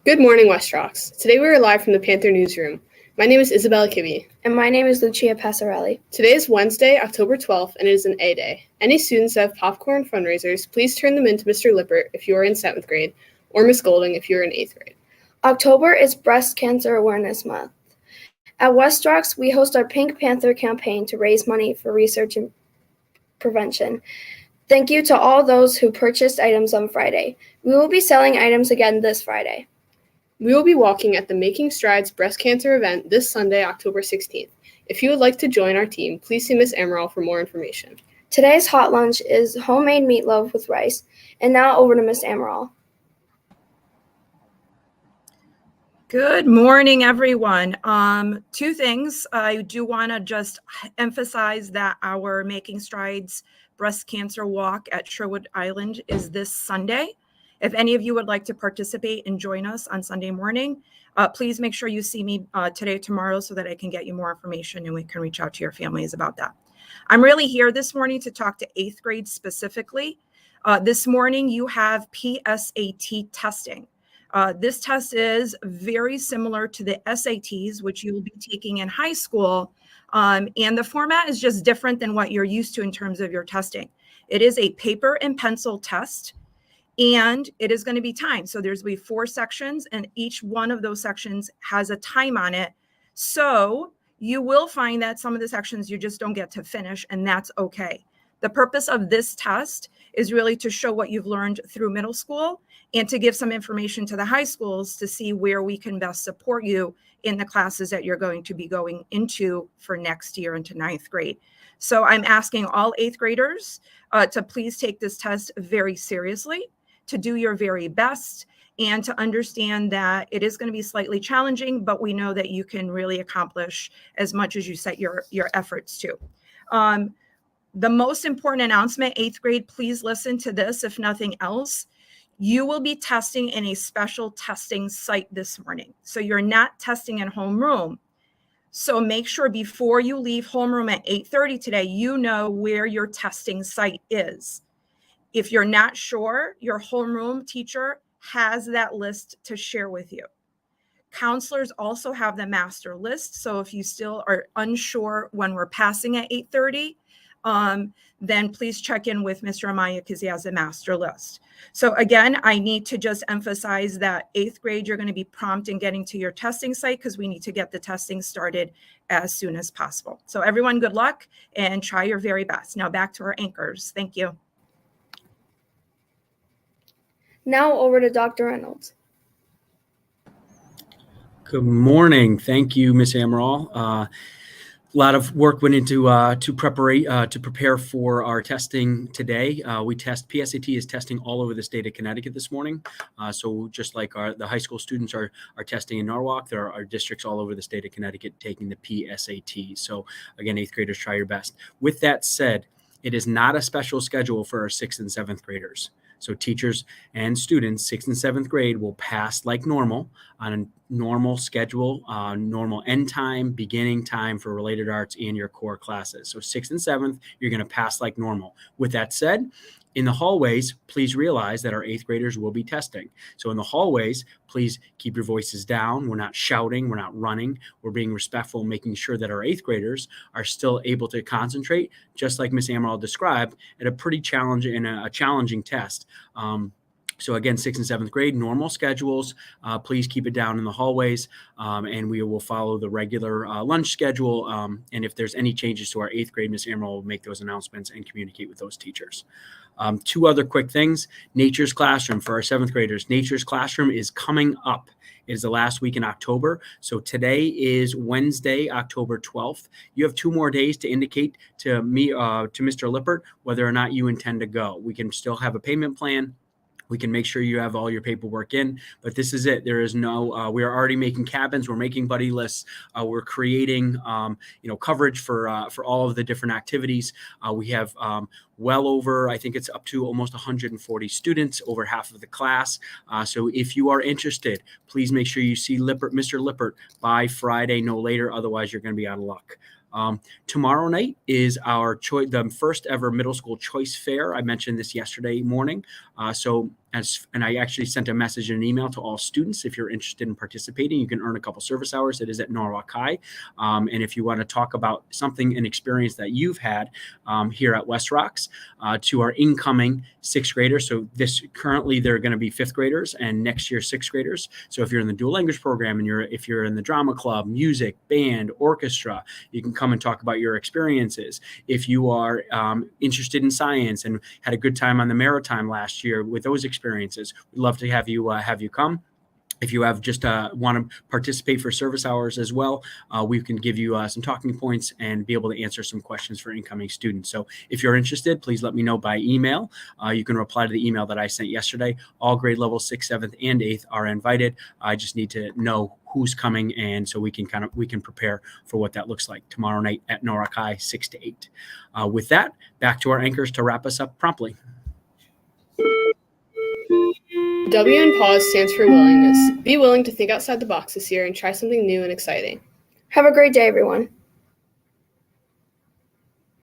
Good morning, West Rocks. Today we are live from the Panther newsroom. My name is Isabella Kibbe. And my name is Lucia Passarelli. Today is Wednesday, October 12th, and it is an A Day. Any students that have popcorn fundraisers, please turn them in to Mr. Lippert if you are in 7th grade, or Miss Golding if you are in 8th grade. October is Breast Cancer Awareness Month. At West Rocks, we host our Pink Panther campaign to raise money for research and prevention. Thank you to all those who purchased items on Friday. We will be selling items again this Friday. We will be walking at the Making Strides Breast Cancer event this Sunday, October 16th. If you would like to join our team, please see Ms. Amaral for more information. Today's hot lunch is homemade meatloaf with rice. And now over to Ms. Amaral. Good morning, everyone. Two things. I do want to just emphasize that our Making Strides Breast Cancer Walk at Sherwood Island is this Sunday. If any of you would like to participate and join us on Sunday morning, please make sure you see me today or tomorrow so that I can get you more information and we can reach out to your families about that. I'm really here this morning to talk to 8th grade specifically. This morning you have PSAT testing. This test is very similar to the SATs, which you will be taking in high school. And the format is just different than what you're used to in terms of your testing. It is a paper and pencil test, and it is going to be timed. So there's going to be 4 sections, and each one of those sections has a time on it. So you will find that some of the sections you just don't get to finish, and that's okay. The purpose of this test is really to show what you've learned through middle school and to give some information to the high schools to see where we can best support you in the classes that you're going to be going into for next year into 9th grade. So I'm asking all 8th graders to please take this test very seriously, to do your very best, and to understand that it is going to be slightly challenging, but we know that you can really accomplish as much as you set your efforts to. The most important announcement, 8th grade, please listen to this, if nothing else. You will be testing in a special testing site this morning. So you're not testing in homeroom. So make sure before you leave homeroom at 8:30 today, you know where your testing site is. If you're not sure, your homeroom teacher has that list to share with you. Counselors also have the master list. So if you still are unsure when we're passing at 8:30, then please check in with Mr. Amaya because he has a master list. So again, I need to just emphasize that 8th grade, you're going to be prompt in getting to your testing site because we need to get the testing started as soon as possible. So everyone, good luck and try your very best. Now back to our anchors. Thank you. Now over to Dr. Reynolds. Good morning. Thank you, Ms. Amaral. A lot of work went into to prepare for our testing today. We test, PSAT is testing all over the state of Connecticut this morning. So just like the high school students are testing in Norwalk, there are districts all over the state of Connecticut taking the PSAT. So again, 8th graders, try your best. With that said, it is not a special schedule for our 6th and 7th graders. So teachers and students, 6th and 7th grade, will pass like normal on a normal schedule, normal end time, beginning time for related arts and your core classes. So 6th and 7th, you're going to pass like normal. With that said, in the hallways, please realize that our 8th graders will be testing. So in the hallways, please keep your voices down. We're not shouting. We're not running. We're being respectful, making sure that our 8th graders are still able to concentrate, just like Ms. Amaral described, at a pretty challenging and a challenging test. So again, 6th and 7th grade, normal schedules. Please keep it down in the hallways, and we will follow the regular lunch schedule. And if there's any changes to our 8th grade, Ms. Amaral will make those announcements and communicate with those teachers. 2 other quick things. Nature's Classroom for our 7th graders. Nature's Classroom is coming up. It is the last week in October. So today is Wednesday, October 12th. You have 2 more days to indicate to me, to Mr. Lippert, whether or not you intend to go. We can still have a payment plan. We can make sure you have all your paperwork in, but this is it. There is no, we are already making cabins. We're making buddy lists. We're creating, coverage for all of the different activities. We have well over, I think it's up to almost 140 students, over half of the class. So if you are interested, please make sure you see Mr. Lippert by Friday, no later. Otherwise, you're going to be out of luck. Tomorrow night is the first ever middle school choice fair. I mentioned this yesterday morning. So and I actually sent a message and an email to all students. If you're interested in participating, you can earn a couple service hours. It is at Norwalk High. And if you want to talk about something, an experience that you've had here at West Rocks, to our incoming sixth graders. So currently they're going to be fifth graders and next year sixth graders. So if you're in the dual language program and if you're in the drama club, music, band, orchestra, you can come and talk about your experiences. If you are interested in science and had a good time on the Maritime last year with those experiences, we'd love to have you come. If you have just want to participate for service hours as well, we can give you some talking points and be able to answer some questions for incoming students. So if you're interested, please let me know by email. You can reply to the email that I sent yesterday. All grade levels 6th, 7th, and 8th are invited. I just need to know who's coming, and so we can prepare for what that looks like tomorrow night at Norwalk High, 6 to 8. With that, back to our anchors to wrap us up promptly. W in PAWS stands for willingness. Be willing to think outside the box this year and try something new and exciting. Have a great day, everyone.